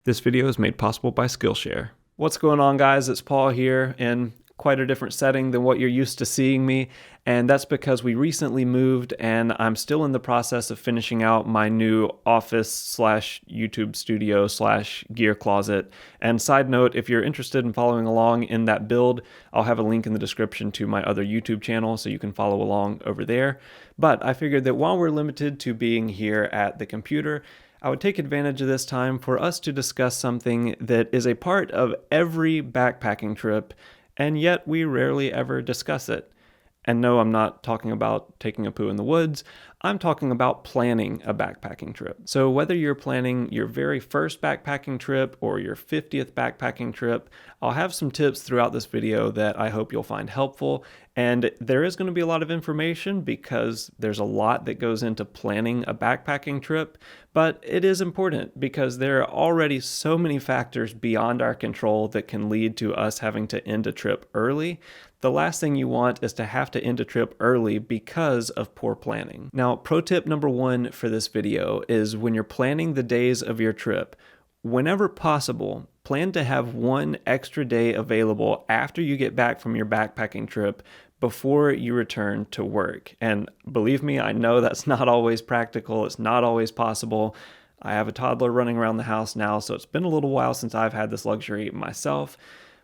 This video is made possible by Skillshare. What's going on, guys? It's Paul here in quite a different setting than what you're used to seeing me, and that's because we recently moved and I'm still in the process of finishing out my new office slash YouTube studio slash gear closet. And side note, if you're interested in following along in that build, I'll have a link in the description to my other YouTube channel so you can follow along over there. But I figured that while we're limited to being here at the computer, I would take advantage of this time for us to discuss something that is a part of every backpacking trip, and yet we rarely ever discuss it. And no, I'm not talking about taking a poo in the woods. I'm talking about planning a backpacking trip. So whether you're planning your very first backpacking trip or your 50th backpacking trip, I'll have some tips throughout this video that I hope you'll find helpful. And there is going to be a lot of information because there's a lot that goes into planning a backpacking trip, but it is important because there are already so many factors beyond our control that can lead to us having to end a trip early. The last thing you want is to have to end a trip early because of poor planning. Now, pro tip number one for this video is when you're planning the days of your trip, whenever possible, plan to have one extra day available after you get back from your backpacking trip before you return to work. And believe me, I know that's not always practical. It's not always possible. I have a toddler running around the house now, so it's been a little while since I've had this luxury myself.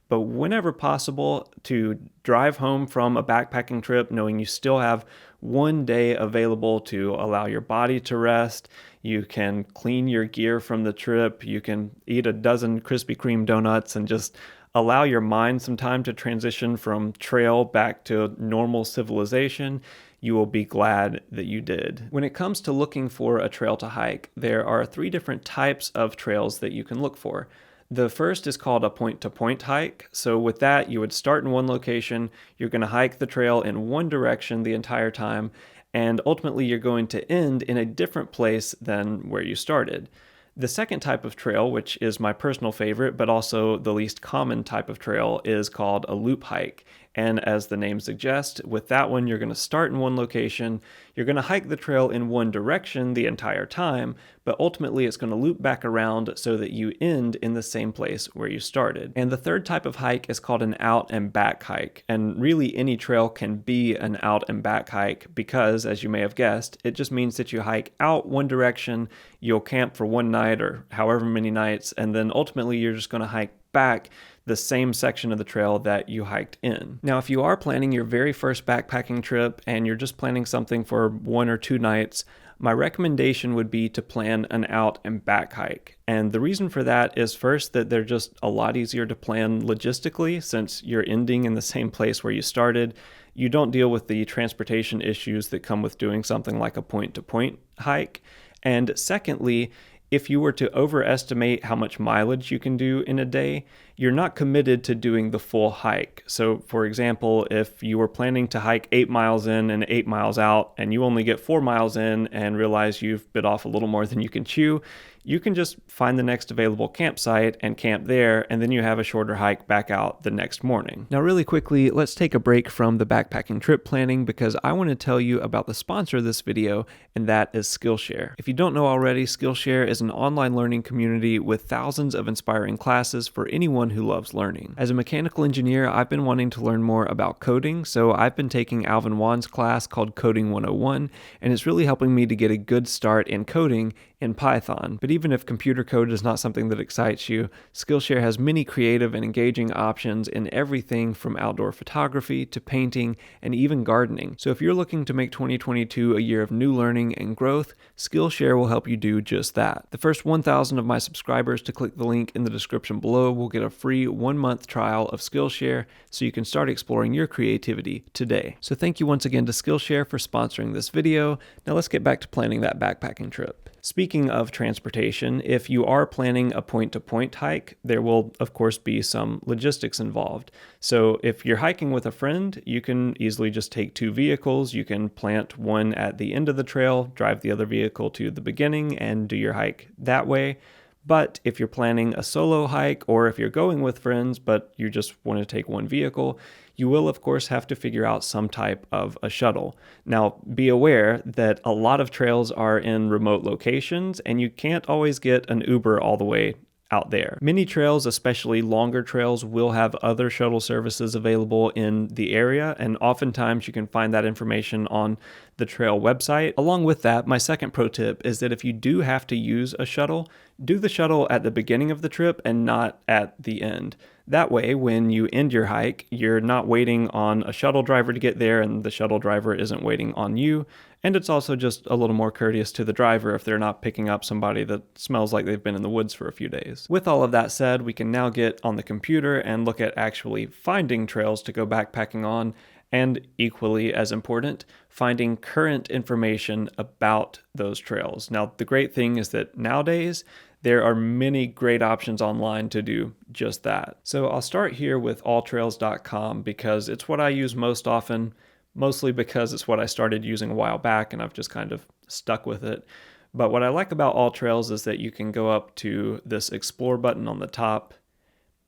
But whenever possible, to drive home from a backpacking trip knowing you still have one day available to allow your body to rest. You can clean your gear from the trip. You can eat a dozen Krispy Kreme donuts and just allow your mind some time to transition from trail back to normal civilization. You will be glad that you did. When it comes to looking for a trail to hike, there are 3 different types of trails that you can look for. The first is called a point-to-point hike. So with that, you would start in one location, you're going to hike the trail in one direction the entire time, and ultimately you're going to end in a different place than where you started. The second type of trail, which is my personal favorite, but also the least common type of trail, is called a loop hike. And as the name suggests, with that one, you're going to start in one location, you're going to hike the trail in one direction the entire time, but ultimately it's going to loop back around so that you end in the same place where you started. And the third type of hike is called an out and back hike. And really any trail can be an out and back hike because, as you may have guessed, it just means that you hike out one direction, you'll camp for one night or however many nights, and then ultimately you're just going to hike back the same section of the trail that you hiked in. Now, if you are planning your very first backpacking trip and you're just planning something for 1 or 2 nights, my recommendation would be to plan an out and back hike. And the reason for that is first that they're just a lot easier to plan logistically since you're ending in the same place where you started. You don't deal with the transportation issues that come with doing something like a point-to-point hike. And secondly, if you were to overestimate how much mileage you can do in a day, you're not committed to doing the full hike. So for example, if you were planning to hike 8 miles in and 8 miles out, and you only get 4 miles in and realize you've bit off a little more than you can chew, you can just find the next available campsite and camp there, and then you have a shorter hike back out the next morning. Now, really quickly, let's take a break from the backpacking trip planning because I want to tell you about the sponsor of this video, and that is Skillshare. If you don't know already, Skillshare is an online learning community with thousands of inspiring classes for anyone who loves learning. As a mechanical engineer, I've been wanting to learn more about coding, so I've been taking Alvin Wan's class called Coding 101, and it's really helping me to get a good start in coding in Python. But even if computer code is not something that excites you, Skillshare has many creative and engaging options in everything from outdoor photography to painting and even gardening. So if you're looking to make 2022 a year of new learning and growth, Skillshare will help you do just that. The first 1,000 of my subscribers to click the link in the description below will get a free 1-month trial of Skillshare so you can start exploring your creativity today. So thank you once again to Skillshare for sponsoring this video. Now let's get back to planning that backpacking trip. Speaking of transportation, if you are planning a point-to-point hike, there will, of course, be some logistics involved. So if you're hiking with a friend, you can easily just take 2 vehicles. You can plant one at the end of the trail, drive the other vehicle to the beginning, and do your hike that way. But if you're planning a solo hike, or if you're going with friends, but you just want to take one vehicle, you will of course have to figure out some type of a shuttle. Now, be aware that a lot of trails are in remote locations and you can't always get an Uber all the way out there. Many trails, especially longer trails, will have other shuttle services available in the area, and oftentimes you can find that information on the trail website. Along with that, my second pro tip is that if you do have to use a shuttle, do the shuttle at the beginning of the trip and not at the end. That way, when you end your hike, you're not waiting on a shuttle driver to get there, and the shuttle driver isn't waiting on you. And it's also just a little more courteous to the driver if they're not picking up somebody that smells like they've been in the woods for a few days. With all of that said, we can now get on the computer and look at actually finding trails to go backpacking on, and equally as important, finding current information about those trails. Now, the great thing is that nowadays, there are many great options online to do just that. So I'll start here with alltrails.com because it's what I use most often, mostly because it's what I started using a while back and I've just kind of stuck with it. But what I like about AllTrails is that you can go up to this Explore button on the top.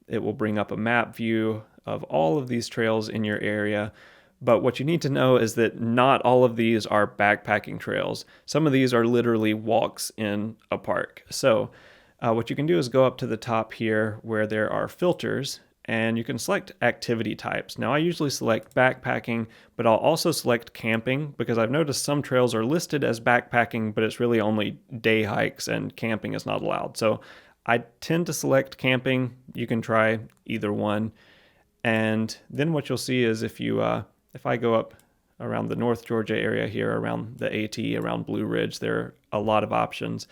It will bring up a map view of all of these trails in your area. But what you need to know is that not all of these are backpacking trails. Some of these are literally walks in a park. So what you can do is go up to the top here where there are filters, and you can select activity types. Now I usually select backpacking, but I'll also select camping because I've noticed some trails are listed as backpacking, but it's really only day hikes and camping is not allowed. So I tend to select camping. You can try either one. And then what you'll see is if I go up around the North Georgia area here, around the AT, around Blue Ridge, there are a lot of options.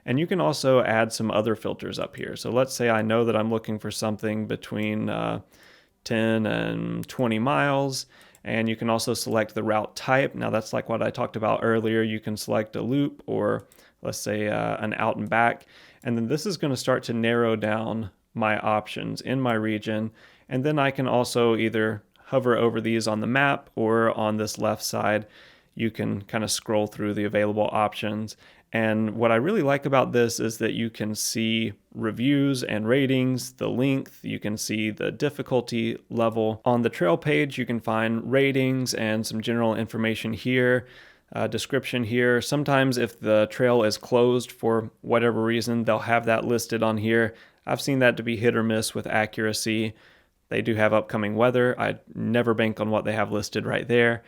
And you can also add some other filters up here. So let's say I know that I'm looking for something between 10 and 20 miles. And you can also select the route type. Now that's like what I talked about earlier. You can select a loop or let's say an out and back. And then this is going to start to narrow down my options in my region. And then I can also either hover over these on the map or on this left side, you can kind of scroll through the available options. And what I really like about this is that you can see reviews and ratings, the length, you can see the difficulty level. On the trail page, you can find ratings and some general information here, description here. Sometimes if the trail is closed for whatever reason, they'll have that listed on here. I've seen that to be hit or miss with accuracy. They do have upcoming weather. I never bank on what they have listed right there.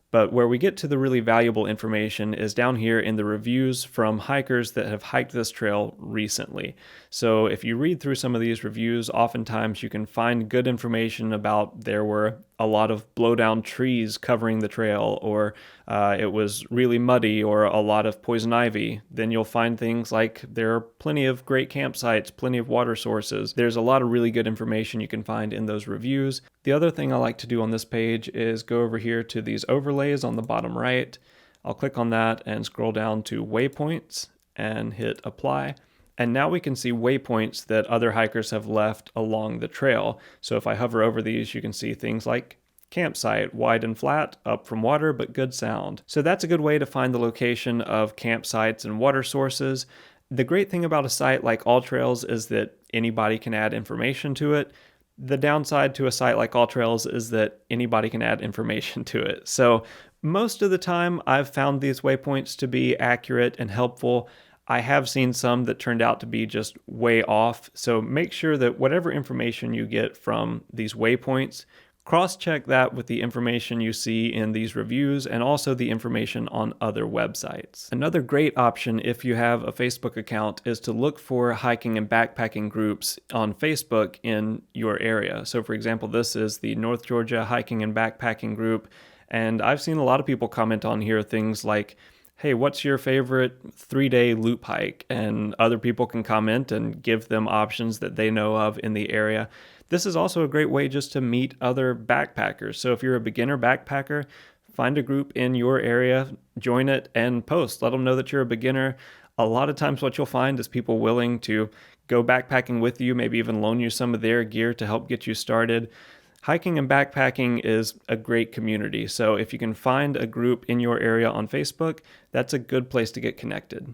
But where we get to the really valuable information is down here in the reviews from hikers that have hiked this trail recently. So if you read through some of these reviews, oftentimes you can find good information about there were a lot of blowdown trees covering the trail, or it was really muddy, or a lot of poison ivy. Then you'll find things like there are plenty of great campsites, plenty of water sources. There's a lot of really good information you can find in those reviews. The other thing I like to do on this page is go over here to these overlays on the bottom right. I'll click on that and scroll down to waypoints and hit apply. And now we can see waypoints that other hikers have left along the trail. So if I hover over these, you can see things like campsite, wide and flat, up from water, but good sound. So that's a good way to find the location of campsites and water sources. The great thing about a site like AllTrails is that anybody can add information to it. The downside to a site like AllTrails is that anybody can add information to it. So most of the time, I've found these waypoints to be accurate and helpful. I have seen some that turned out to be just way off. So make sure that whatever information you get from these waypoints, cross-check that with the information you see in these reviews and also the information on other websites. Another great option if you have a Facebook account is to look for hiking and backpacking groups on Facebook in your area. So for example, this is the North Georgia Hiking and Backpacking group. And I've seen a lot of people comment on here things like, hey, what's your favorite 3-day loop hike? And other people can comment and give them options that they know of in the area. This is also a great way just to meet other backpackers. So if you're a beginner backpacker, find a group in your area, join it, and post. Let them know that you're a beginner. A lot of times what you'll find is people willing to go backpacking with you, maybe even loan you some of their gear to help get you started. Hiking and backpacking is a great community, so if you can find a group in your area on Facebook, that's a good place to get connected.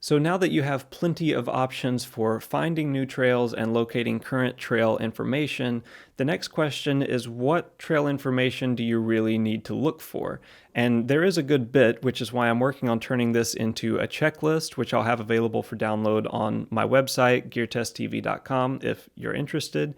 So now that you have plenty of options for finding new trails and locating current trail information, the next question is, what trail information do you really need to look for? And there is a good bit, which is why I'm working on turning this into a checklist, which I'll have available for download on my website, geartesttv.com, if you're interested.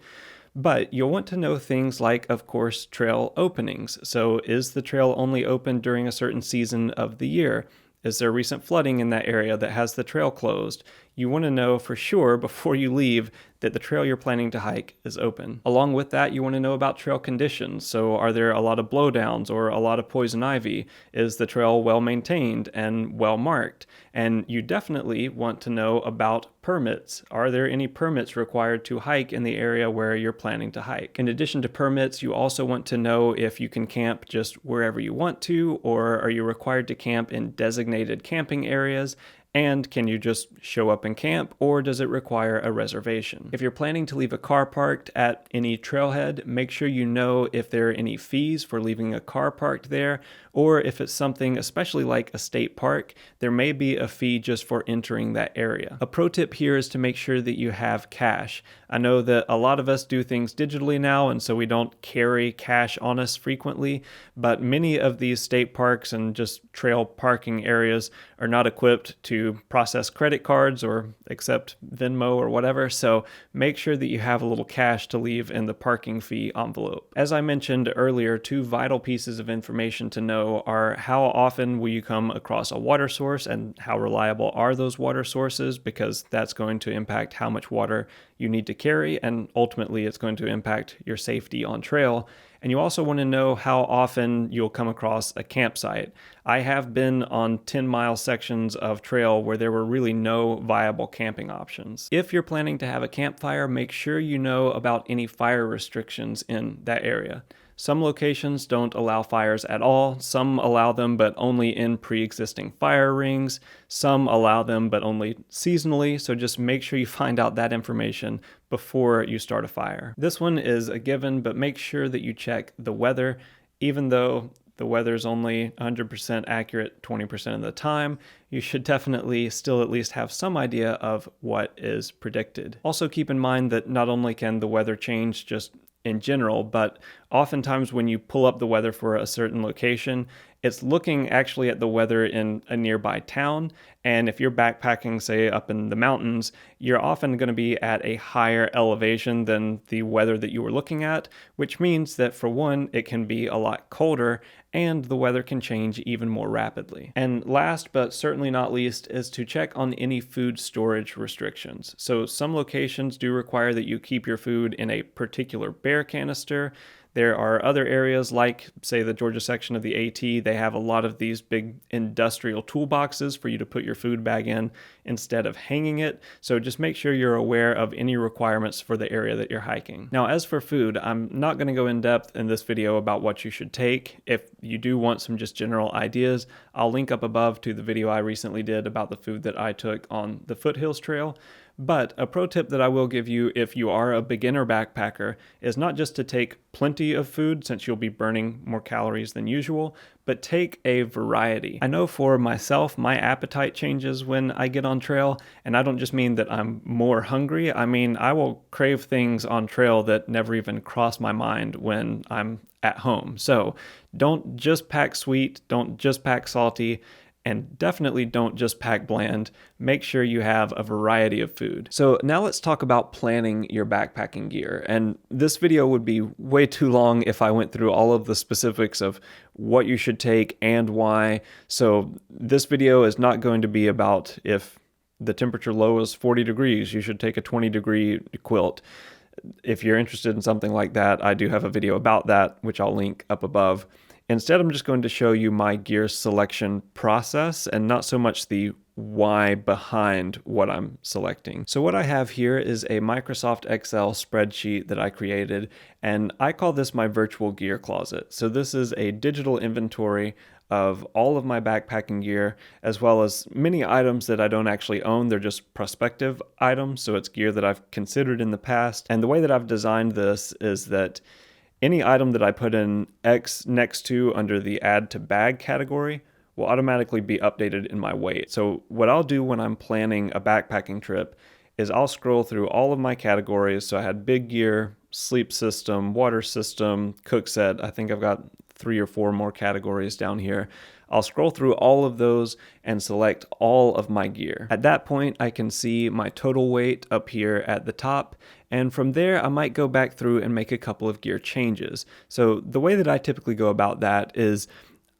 But you'll want to know things like, of course, trail openings. So is the trail only open during a certain season of the year? Is there recent flooding in that area that has the trail closed? You want to know for sure before you leave that the trail you're planning to hike is open. Along with that, you want to know about trail conditions. So are there a lot of blowdowns or a lot of poison ivy? Is the trail well maintained and well marked? And you definitely want to know about permits. Are there any permits required to hike in the area where you're planning to hike? In addition to permits, you also want to know if you can camp just wherever you want to, or are you required to camp in designated camping areas? And can you just show up and camp, or does it require a reservation? If you're planning to leave a car parked at any trailhead, make sure you know if there are any fees for leaving a car parked there, or if it's something especially like a state park, there may be a fee just for entering that area. A pro tip here is to make sure that you have cash. I know that a lot of us do things digitally now, and so we don't carry cash on us frequently, but many of these state parks and just trail parking areas are not equipped to process credit cards or accept Venmo or whatever, so make sure that you have a little cash to leave in the parking fee envelope. As I mentioned earlier, two vital pieces of information to know are how often will you come across a water source and how reliable are those water sources, because that's going to impact how much water you need to carry, and ultimately it's going to impact your safety on trail. And you also want to know how often you'll come across a campsite. I have been on 10-mile sections of trail where there were really no viable camping options. If you're planning to have a campfire, make sure you know about any fire restrictions in that area. Some locations don't allow fires at all. Some allow them, but only in pre-existing fire rings. Some allow them, but only seasonally. So just make sure you find out that information before you start a fire. This one is a given, but make sure that you check the weather. Even though the weather is only 100% accurate 20% of the time, you should definitely still at least have some idea of what is predicted. Also keep in mind that not only can the weather change just in general, but oftentimes when you pull up the weather for a certain location, it's looking actually at the weather in a nearby town. And if you're backpacking, say up in the mountains, you're often going to be at a higher elevation than the weather that you were looking at, which means that for one, it can be a lot colder and the weather can change even more rapidly. And last but certainly not least is to check on any food storage restrictions. So some locations do require that you keep your food in a particular bear canister. There are other areas like, say, the Georgia section of the AT. They have a lot of these big industrial toolboxes for you to put your food bag in instead of hanging it. So just make sure you're aware of any requirements for the area that you're hiking. Now, as for food, I'm not going to go in depth in this video about what you should take. If you do want some just general ideas, I'll link up above to the video I recently did about the food that I took on the Foothills Trail. But a pro tip that I will give you if you are a beginner backpacker is not just to take plenty of food, since you'll be burning more calories than usual, but take a variety. I know for myself, my appetite changes when I get on trail, and I don't just mean that I'm more hungry. I mean, I will crave things on trail that never even cross my mind when I'm at home. So don't just pack sweet, don't just pack salty, and definitely don't just pack bland. Make sure you have a variety of food. So now let's talk about planning your backpacking gear. And this video would be way too long if I went through all of the specifics of what you should take and why. So this video is not going to be about if the temperature low is 40 degrees, you should take a 20-degree quilt. If you're interested in something like that, I do have a video about that, which I'll link up above. Instead, I'm just going to show you my gear selection process and not so much the why behind what I'm selecting. So what I have here is a Microsoft Excel spreadsheet that I created, and I call this my virtual gear closet. So this is a digital inventory of all of my backpacking gear, as well as many items that I don't actually own. They're just prospective items, so it's gear that I've considered in the past. And the way that I've designed this is that any item that I put in X next to under the add to bag category will automatically be updated in my weight. So what I'll do when I'm planning a backpacking trip is I'll scroll through all of my categories. So I had big gear, sleep system, water system, cook set. I think I've got 3 or 4 more categories down here. I'll scroll through all of those and select all of my gear. At that point, I can see my total weight up here at the top, and from there I might go back through and make a couple of gear changes. So the way that I typically go about that is,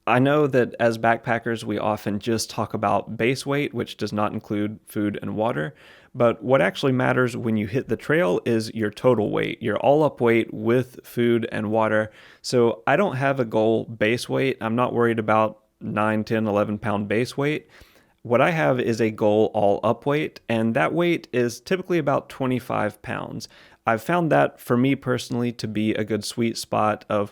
I know that as backpackers we often just talk about base weight, which does not include food and water, but what actually matters when you hit the trail is your total weight, your all up weight with food and water. So I don't have a goal base weight. I'm not worried about 9, 10, 11 pound base weight. What I have is a goal all up weight, and that weight is typically about 25 pounds. I've found that for me personally to be a good sweet spot of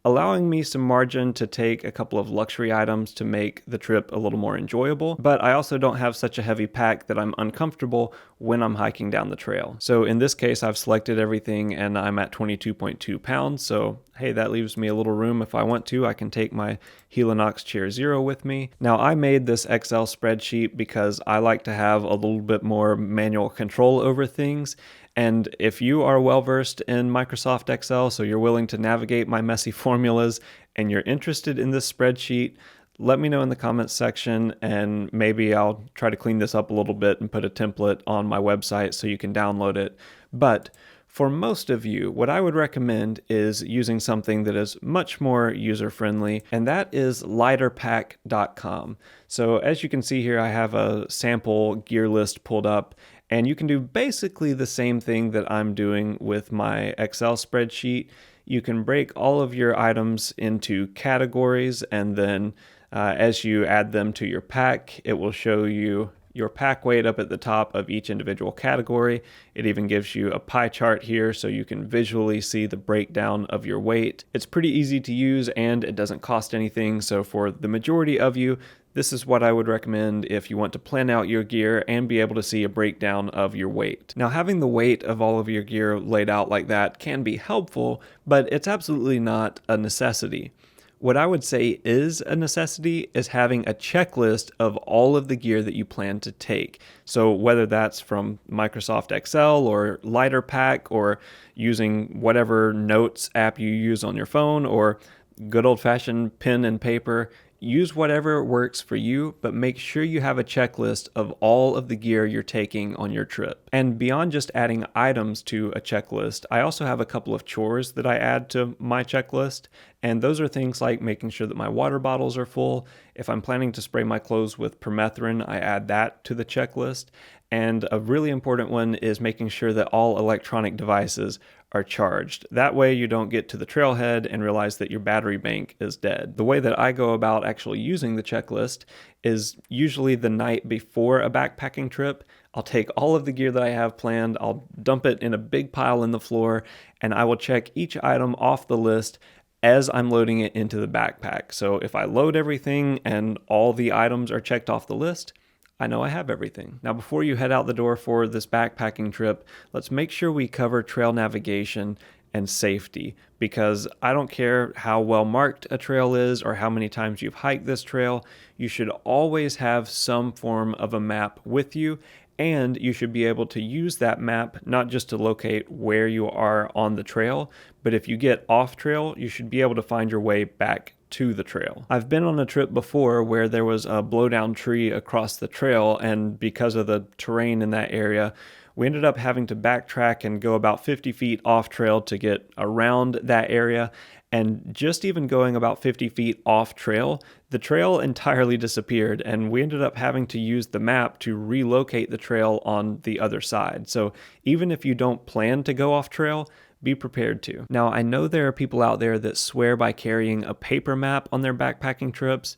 allowing me some margin to take a couple of luxury items to make the trip a little more enjoyable, but I also don't have such a heavy pack that I'm uncomfortable when I'm hiking down the trail. So in this case, I've selected everything and I'm at 22.2 pounds. So hey, that leaves me a little room. If I want to, I can take my Helinox Chair Zero with me. Now I made this Excel spreadsheet because I like to have a little bit more manual control over things. And if you are well versed in Microsoft Excel, so you're willing to navigate my messy formulas and you're interested in this spreadsheet, let me know in the comments section and maybe I'll try to clean this up a little bit and put a template on my website so you can download it. But for most of you, what I would recommend is using something that is much more user-friendly, and that is lighterpack.com. So as you can see here, I have a sample gear list pulled up, and you can do basically the same thing that I'm doing with my Excel spreadsheet. You can break all of your items into categories, and then as you add them to your pack, it will show you your pack weight up at the top of each individual category. It even gives you a pie chart here so you can visually see the breakdown of your weight. It's pretty easy to use and it doesn't cost anything. So for the majority of you, this is what I would recommend if you want to plan out your gear and be able to see a breakdown of your weight. Now, having the weight of all of your gear laid out like that can be helpful, but it's absolutely not a necessity. What I would say is a necessity is having a checklist of all of the gear that you plan to take. So whether that's from Microsoft Excel or Lighter Pack or using whatever notes app you use on your phone or good old-fashioned pen and paper, use whatever works for you, but make sure you have a checklist of all of the gear you're taking on your trip. And beyond just adding items to a checklist, I also have a couple of chores that I add to my checklist. And those are things like making sure that my water bottles are full. If I'm planning to spray my clothes with permethrin, I add that to the checklist. And a really important one is making sure that all electronic devices are charged. That way you don't get to the trailhead and realize that your battery bank is dead. The way that I go about actually using the checklist is usually the night before a backpacking trip. I'll take all of the gear that I have planned, I'll dump it in a big pile in the floor, and I will check each item off the list as I'm loading it into the backpack. So if I load everything and all the items are checked off the list, I know I have everything. Now, before you head out the door for this backpacking trip, let's make sure we cover trail navigation and safety, because I don't care how well marked a trail is or how many times you've hiked this trail, you should always have some form of a map with you, and you should be able to use that map not just to locate where you are on the trail, but if you get off trail, you should be able to find your way back to the trail. I've been on a trip before where there was a blowdown tree across the trail, and because of the terrain in that area, we ended up having to backtrack and go about 50 feet off trail to get around that area. And just even going about 50 feet off trail, the trail entirely disappeared, and we ended up having to use the map to relocate the trail on the other side. So even if you don't plan to go off trail, be prepared to. Now, I know there are people out there that swear by carrying a paper map on their backpacking trips.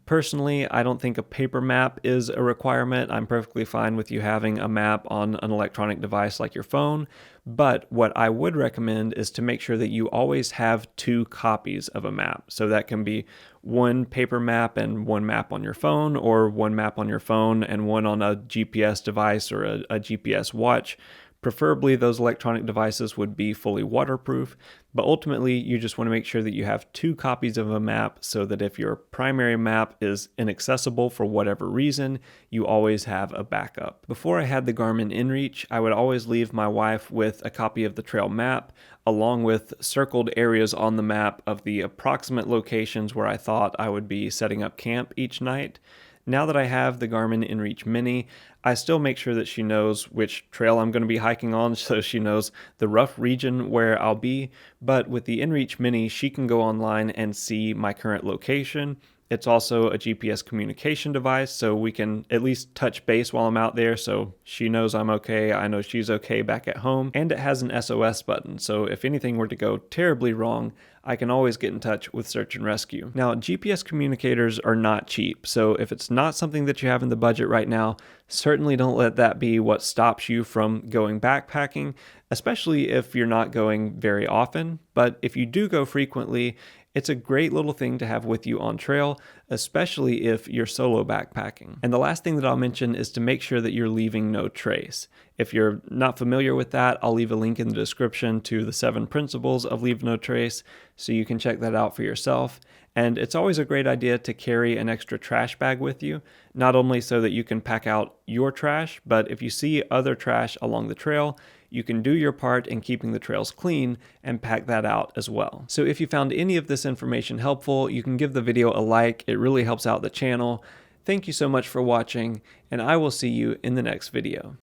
Personally, I don't think a paper map is a requirement. I'm perfectly fine with you having a map on an electronic device like your phone, but what I would recommend is to make sure that you always have 2 copies of a map. So that can be one paper map and one map on your phone, or one map on your phone and one on a GPS device or a GPS watch. Preferably those electronic devices would be fully waterproof, but ultimately you just want to make sure that you have 2 copies of a map so that if your primary map is inaccessible for whatever reason, you always have a backup. Before I had the Garmin InReach, I would always leave my wife with a copy of the trail map along with circled areas on the map of the approximate locations where I thought I would be setting up camp each night. Now that I have the Garmin InReach Mini, I still make sure that she knows which trail I'm going to be hiking on, so she knows the rough region where I'll be. But with the InReach Mini, she can go online and see my current location. It's also a GPS communication device, so we can at least touch base while I'm out there, so she knows I'm okay, I know she's okay back at home. And it has an SOS button, so if anything were to go terribly wrong, I can always get in touch with search and rescue. Now, GPS communicators are not cheap, so if it's not something that you have in the budget right now, certainly don't let that be what stops you from going backpacking, especially if you're not going very often. But if you do go frequently, it's a great little thing to have with you on trail, especially if you're solo backpacking. And the last thing that I'll mention is to make sure that you're leaving no trace. If you're not familiar with that, I'll leave a link in the description to the 7 principles of leave no trace, so you can check that out for yourself. And it's always a great idea to carry an extra trash bag with you, not only so that you can pack out your trash, but if you see other trash along the trail, you can do your part in keeping the trails clean and pack that out as well. So if you found any of this information helpful, you can give the video a like. It really helps out the channel. Thank you so much for watching, and I will see you in the next video.